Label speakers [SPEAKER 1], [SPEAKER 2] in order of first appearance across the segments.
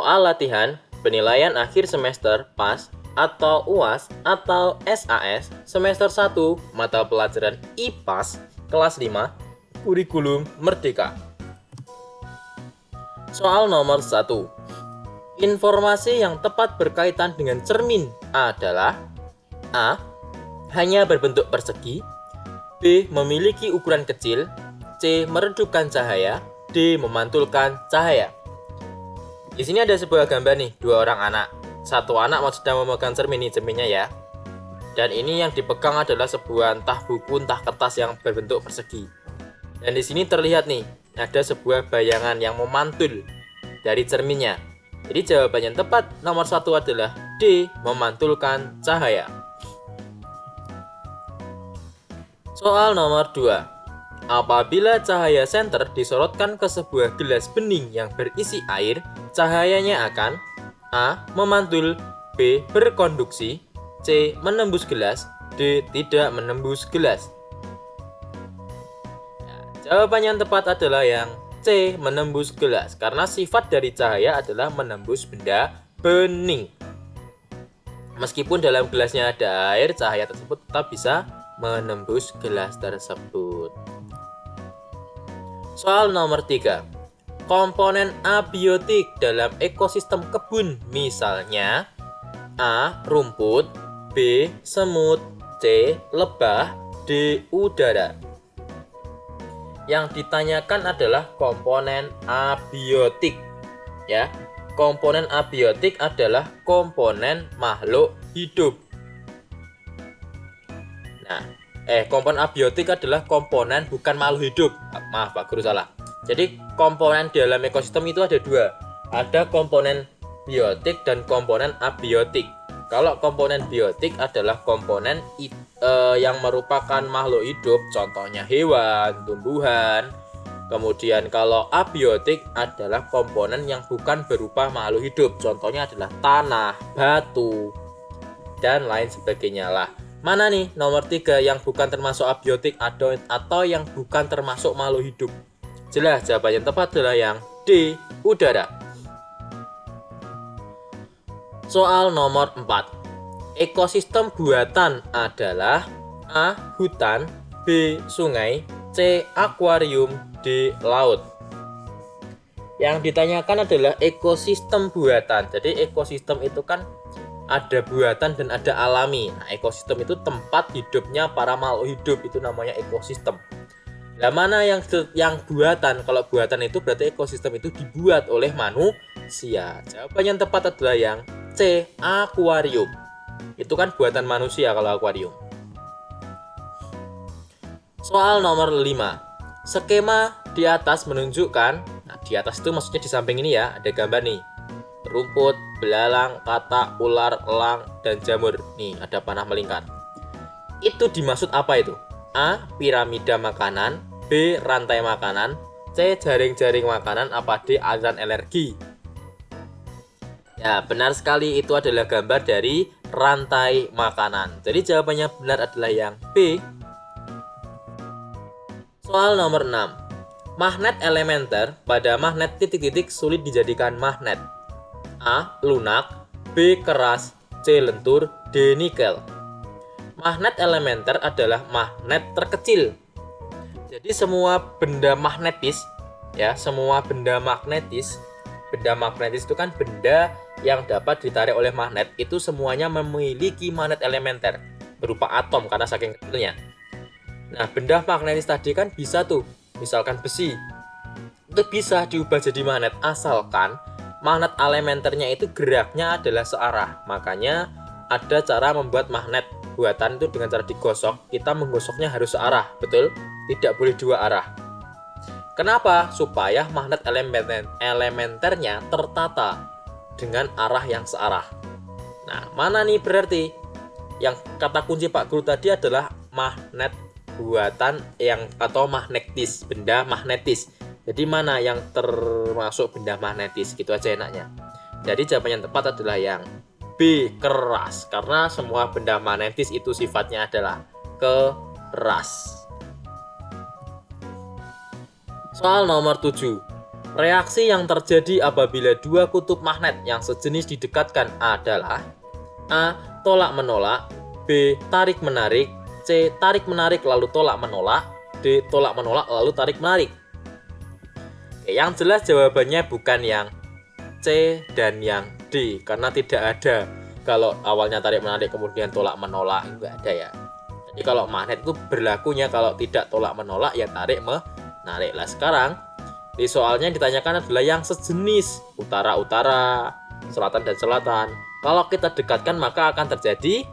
[SPEAKER 1] Soal latihan, penilaian akhir semester PAS atau UAS atau SAS semester 1 mata pelajaran IPAS kelas 5 kurikulum merdeka. Soal nomor 1. Informasi yang tepat berkaitan dengan cermin adalah A. Hanya berbentuk persegi, B. Memiliki ukuran kecil, C. Meredupkan cahaya, D. Memantulkan cahaya. Di sini ada sebuah gambar nih, dua orang anak. Satu anak sedang memegang cermin, nih cerminnya ya. Dan ini yang dipegang adalah sebuah entah buku entah kertas yang berbentuk persegi. Dan di sini terlihat nih, ada sebuah bayangan yang memantul dari cerminnya. Jadi jawaban yang tepat nomor 1 adalah D. Memantulkan cahaya. Soal nomor 2. Apabila cahaya senter disorotkan ke sebuah gelas bening yang berisi air, cahayanya akan A. Memantul, B. Berkonduksi, C. Menembus gelas, D. Tidak menembus gelas. Jawaban yang tepat adalah yang C. Menembus gelas, karena sifat dari cahaya adalah menembus benda bening. Meskipun dalam gelasnya ada air, cahaya tersebut tetap bisa menembus gelas tersebut. Soal nomor 3. Komponen abiotik dalam ekosistem kebun misalnya A. Rumput, B. Semut, C. Lebah, D. Udara. Yang ditanyakan adalah komponen abiotik ya. Komponen abiotik adalah komponen makhluk hidup. Nah, komponen abiotik adalah komponen bukan makhluk hidup. Maaf Pak Guru salah. Jadi komponen dalam ekosistem itu ada dua. Ada komponen biotik dan komponen abiotik. Kalau komponen biotik adalah komponen yang merupakan makhluk hidup, contohnya hewan, tumbuhan. Kemudian kalau abiotik adalah komponen yang bukan berupa makhluk hidup, contohnya adalah tanah, batu, dan lain sebagainya lah. Mana nih nomor 3 yang bukan termasuk abiotik atau yang bukan termasuk makhluk hidup? Jelas jawaban yang tepat adalah yang D. Udara. Soal nomor 4. Ekosistem buatan adalah A. Hutan, B. Sungai, C. Akuarium, D. Laut. Yang ditanyakan adalah ekosistem buatan. Jadi ekosistem itu kan ada buatan dan ada alami. Nah, ekosistem itu tempat hidupnya para makhluk hidup, itu namanya ekosistem. Nah, mana yang buatan? Kalau buatan itu berarti ekosistem itu dibuat oleh manusia. Jawaban yang tepat adalah yang C. Akuarium. Itu kan buatan manusia kalau akuarium. Soal nomor 5. Skema di atas menunjukkan, nah di atas itu maksudnya di samping ini ya, ada gambar nih. Rumput, belalang, katak, ular, elang, dan jamur. Nih, ada panah melingkar. Itu dimaksud apa itu? A. Piramida makanan, B. Rantai makanan, C. Jaring-jaring makanan, apa D. Aliran energi. Ya, benar sekali, itu adalah gambar dari rantai makanan. Jadi jawabannya benar adalah yang B. Soal nomor 6. Magnet elementer pada magnet titik-titik sulit dijadikan magnet. A. Lunak, B. Keras, C. Lentur, D. Nikel. Magnet elementer adalah magnet terkecil. Jadi semua benda magnetis ya, semua benda magnetis itu kan benda yang dapat ditarik oleh magnet, itu semuanya memiliki magnet elementer berupa atom karena saking kecilnya. Nah, benda magnetis tadi kan bisa tuh, misalkan besi, itu bisa diubah jadi magnet asalkan magnet elementernya itu geraknya adalah searah. Makanya ada cara membuat magnet buatan itu dengan cara digosok. Kita menggosoknya harus searah, betul? Tidak boleh dua arah. Kenapa? Supaya magnet elementernya tertata dengan arah yang searah. Nah, mana nih berarti? Yang kata kunci Pak Guru tadi adalah magnet buatan yang atau magnetis, benda magnetis. Jadi mana yang termasuk benda magnetis? Gitu aja enaknya. Jadi jawaban yang tepat adalah yang B. Keras, karena semua benda magnetis itu sifatnya adalah keras. Soal nomor 7. Reaksi yang terjadi apabila dua kutub magnet yang sejenis didekatkan adalah A. Tolak menolak, B. Tarik menarik, C. Tarik menarik lalu tolak menolak, D. Tolak menolak lalu tarik menarik. Oke, yang jelas jawabannya bukan yang C dan yang D, karena tidak ada kalau awalnya tarik menarik kemudian tolak menolak, enggak ada ya. Jadi kalau magnet itu berlakunya kalau tidak tolak menolak ya tarik menarik. Lah sekarang di soalnya ditanyakan adalah yang sejenis utara-utara, selatan dan selatan. Kalau kita dekatkan maka akan terjadi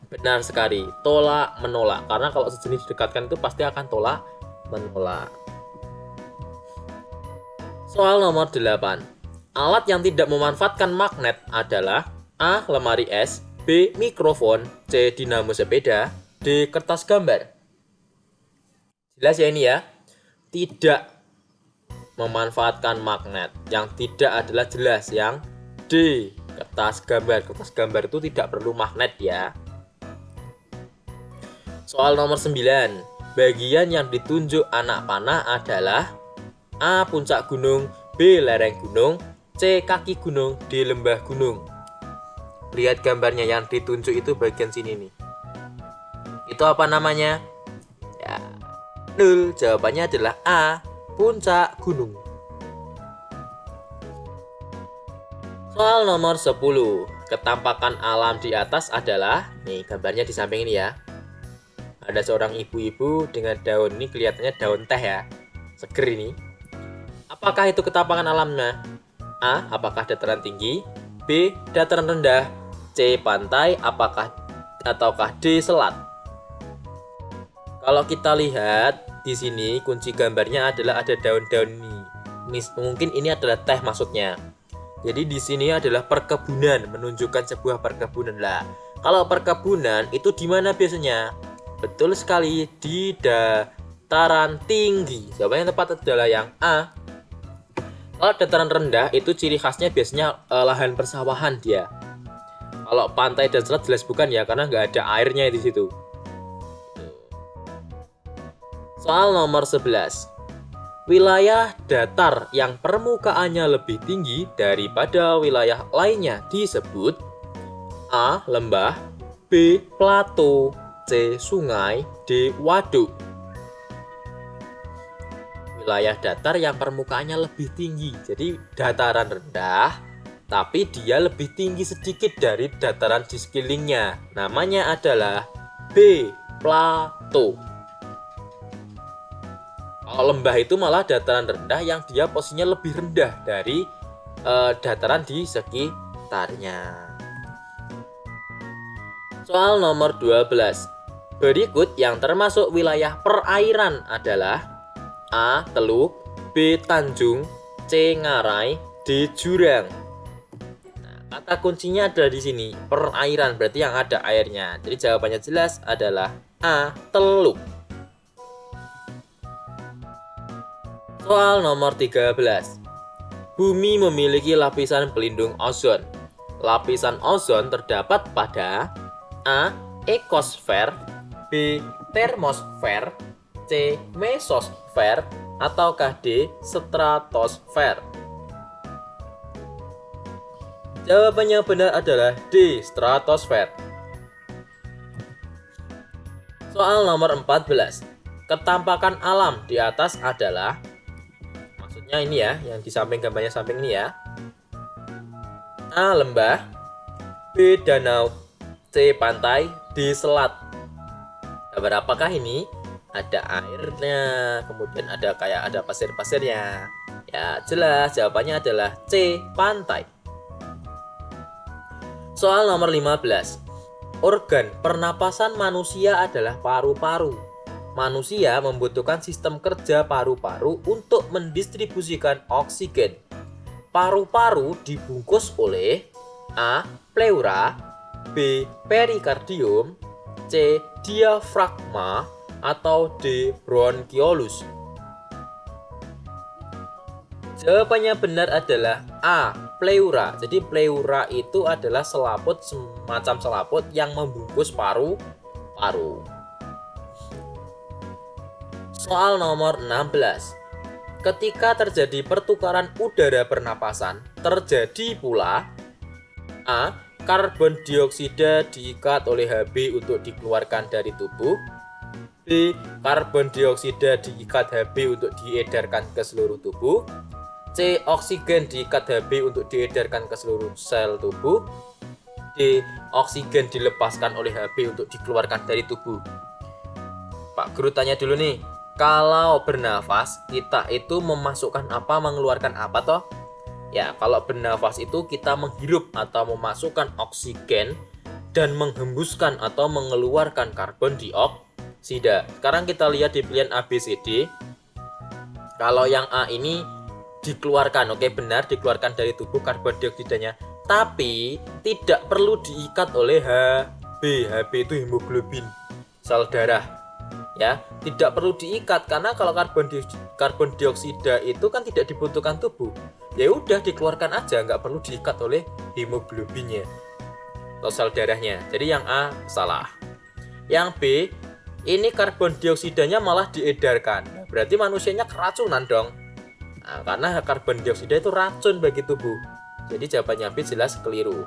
[SPEAKER 1] benar sekali tolak menolak, karena kalau sejenis didekatkan itu pasti akan tolak menolak. Soal nomor 8. Alat yang tidak memanfaatkan magnet adalah A. Lemari es, B. Mikrofon, C. Dinamo sepeda, D. Kertas gambar. Jelas ya ini ya. Tidak memanfaatkan magnet. Yang tidak adalah jelas yang D. Kertas gambar. Kertas gambar itu tidak perlu magnet ya. Soal nomor 9. Bagian yang ditunjuk anak panah adalah A. Puncak gunung, B. Lereng gunung, C. Kaki gunung, D. Lembah gunung. Lihat gambarnya yang ditunjuk itu bagian sini nih. Itu apa namanya? Ya, 0. Jawabannya adalah A. Puncak gunung. Soal nomor 10. Ketampakan alam di atas adalah, nih gambarnya di samping ini ya. Ada seorang ibu-ibu dengan daun, ini kelihatannya daun teh ya. Seger ini. Apakah itu ketampakan alamnya? A. Apakah dataran tinggi? B. Dataran rendah? C. Pantai? Ataukah D. Selat? Kalau kita lihat di sini kunci gambarnya adalah ada daun-daun ini. Mungkin ini adalah teh maksudnya. Jadi di sini adalah perkebunan, menunjukkan sebuah perkebunan lah. Kalau perkebunan itu di mana biasanya? Betul sekali, di dataran tinggi. Jawabannya tepat adalah yang A. Kalau dataran rendah itu ciri khasnya biasanya lahan persawahan dia. Kalau pantai dan selat jelas bukan ya, karena nggak ada airnya di situ. Soal nomor 11. Wilayah datar yang permukaannya lebih tinggi daripada wilayah lainnya disebut A. Lembah, B. Plato, C. Sungai, D. Waduk. Wilayah datar yang permukaannya lebih tinggi, jadi dataran rendah tapi dia lebih tinggi sedikit dari dataran di sekelilingnya. Namanya adalah B. Plato. Kalau lembah itu malah dataran rendah yang dia posisinya lebih rendah dari dataran di sekitarnya. Soal nomor 12. Berikut yang termasuk wilayah perairan adalah A. Teluk, B. Tanjung, C. Ngarai, D. Jurang. Nah, kata kuncinya ada di sini, perairan berarti yang ada airnya. Jadi jawabannya jelas adalah A. Teluk. Soal nomor 13. Bumi memiliki lapisan pelindung ozon. Lapisan ozon terdapat pada A. Ekosfer, B. Termosfer, C. Mesosfer, ataukah D. Stratosfer? Jawabannya benar adalah D. Stratosfer. Soal nomor 14. Ketampakan alam di atas adalah, maksudnya ini ya, yang di samping gambarnya samping ini ya. A. Lembah, B. Danau, C. Pantai, D. Selat. Gambar apakah ini? Ada airnya, kemudian ada pasir-pasirnya. Ya, jelas jawabannya adalah C. Pantai. Soal nomor 15. Organ pernapasan manusia adalah paru-paru. Manusia membutuhkan sistem kerja paru-paru untuk mendistribusikan oksigen. Paru-paru dibungkus oleh A. Pleura, B. Perikardium, C. Diafragma, atau D. Bronkiolus. Jawabannya benar adalah A. Pleura. Jadi pleura itu adalah selaput, semacam selaput yang membungkus paru-paru. Soal nomor 16. Ketika terjadi pertukaran udara pernapasan, terjadi pula A. Karbon dioksida diikat oleh Hb untuk dikeluarkan dari tubuh. B. Karbon dioksida diikat Hb untuk diedarkan ke seluruh tubuh. C. Oksigen diikat Hb untuk diedarkan ke seluruh sel tubuh. D. Oksigen dilepaskan oleh Hb untuk dikeluarkan dari tubuh. Pak Guru tanya dulu nih, kalau bernafas kita itu memasukkan apa, mengeluarkan apa toh? Ya, kalau bernafas itu kita menghirup atau memasukkan oksigen dan menghembuskan atau mengeluarkan karbon dioksida. Sekarang kita lihat di pilihan A, B, C, D. Kalau yang A ini dikeluarkan, oke, benar, dikeluarkan dari tubuh karbon dioksidanya, tapi tidak perlu diikat oleh Hb. Hb itu hemoglobin, sel darah. Ya, tidak perlu diikat karena kalau karbon dioksida itu kan tidak dibutuhkan tubuh. Ya udah dikeluarkan aja, nggak perlu diikat oleh hemoglobinnya atau sel darahnya. Jadi yang A salah. Yang B, ini karbon dioksidanya malah diedarkan. Berarti manusianya keracunan dong. Nah, karena karbon dioksida itu racun bagi tubuh. Jadi jawabannya B jelas keliru.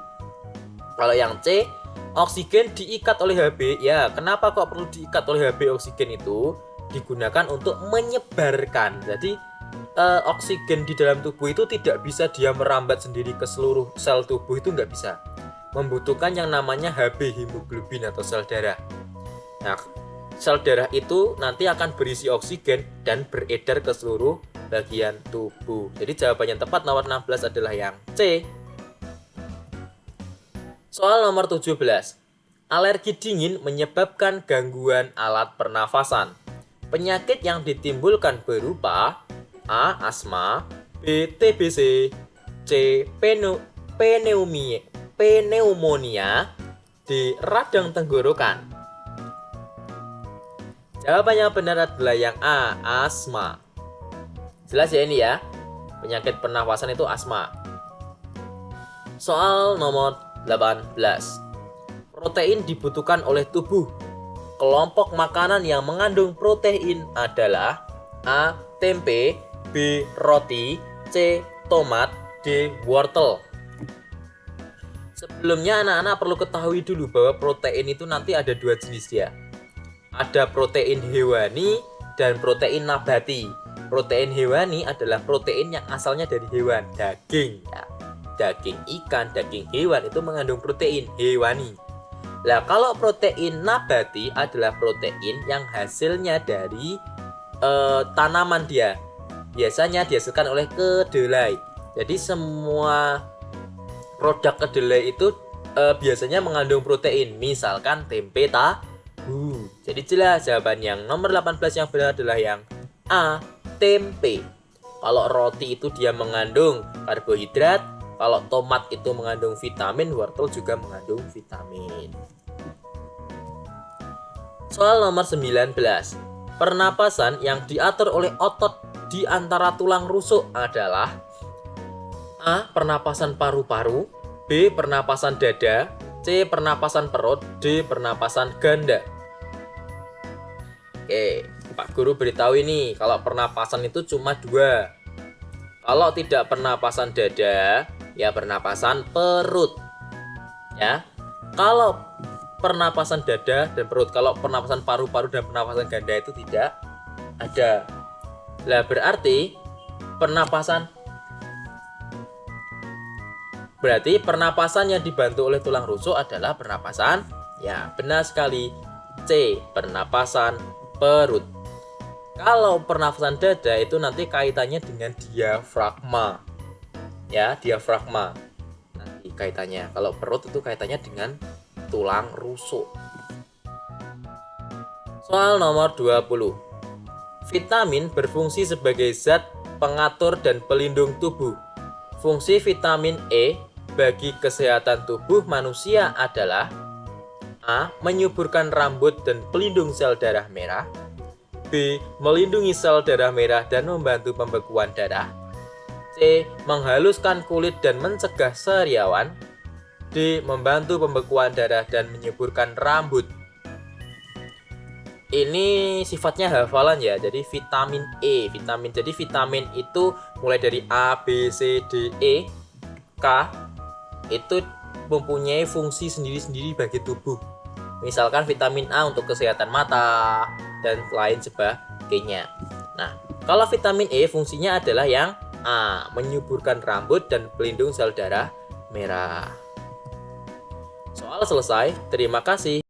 [SPEAKER 1] Kalau yang C, oksigen diikat oleh Hb. Ya, kenapa kok perlu diikat oleh Hb? Oksigen itu digunakan untuk menyebarkan. Jadi oksigen di dalam tubuh itu tidak bisa dia merambat sendiri ke seluruh sel tubuh, itu nggak bisa. Membutuhkan yang namanya Hb, hemoglobin atau sel darah. Nah, sel darah itu nanti akan berisi oksigen dan beredar ke seluruh bagian tubuh. Jadi jawaban yang tepat nomor 16 adalah yang C. Soal nomor 17. Alergi dingin menyebabkan gangguan alat pernafasan. Penyakit yang ditimbulkan berupa A. Asma, B. TBC, C. Pneumonia, D. radang tenggorokan. Jawaban yang benar adalah yang A. Asma. Jelas ya ini ya, penyakit pernafasan itu asma. Soal nomor 18. Protein dibutuhkan oleh tubuh. Kelompok makanan yang mengandung protein adalah A. Tempe, B. Roti, C. Tomat, D. Wortel. Sebelumnya anak-anak perlu ketahui dulu bahwa protein itu nanti ada dua jenis ya. Ada protein hewani dan protein nabati. Protein hewani adalah protein yang asalnya dari hewan, daging ya. Daging ikan, daging hewan itu mengandung protein hewani. Nah, kalau protein nabati adalah protein yang hasilnya dari tanaman dia. Biasanya dihasilkan oleh kedelai. Jadi semua produk kedelai itu biasanya mengandung protein. Misalkan tempe, tahu. Jadi jelas jawaban yang nomor 18 yang benar adalah yang A. Tempe. Kalau roti itu dia mengandung karbohidrat. Kalau tomat itu mengandung vitamin, wortel juga mengandung vitamin. Soal nomor 19. Pernapasan yang diatur oleh otot di antara tulang rusuk adalah A. Pernapasan paru-paru, B. Pernapasan dada, C. Pernapasan perut, D. Pernapasan ganda. Oke, Pak Guru beritahu ini, kalau pernapasan itu cuma dua. Kalau tidak pernapasan dada, ya pernapasan perut. Ya. Kalau pernapasan dada dan perut, kalau pernapasan paru-paru dan pernapasan ganda itu tidak ada. Lah berarti pernapasan yang dibantu oleh tulang rusuk adalah pernapasan, ya benar sekali, C. Pernapasan perut. Kalau pernapasan dada itu nanti kaitannya dengan diafragma. Ya, diafragma. Nanti kaitannya. Kalau perut itu kaitannya dengan tulang rusuk. Soal nomor 20. Vitamin berfungsi sebagai zat pengatur dan pelindung tubuh. Fungsi vitamin E bagi kesehatan tubuh manusia adalah A. Menyuburkan rambut dan pelindung sel darah merah, B. Melindungi sel darah merah dan membantu pembekuan darah, C. Menghaluskan kulit dan mencegah sariawan, D. Membantu pembekuan darah dan menyuburkan rambut. Ini sifatnya hafalan ya. Jadi vitamin E, Jadi vitamin itu mulai dari A, B, C, D, E, K itu mempunyai fungsi sendiri-sendiri bagi tubuh. Misalkan vitamin A untuk kesehatan mata dan lain sebagainya. Nah, kalau vitamin E fungsinya adalah yang A, menyuburkan rambut dan pelindung sel darah merah. Soal selesai. Terima kasih.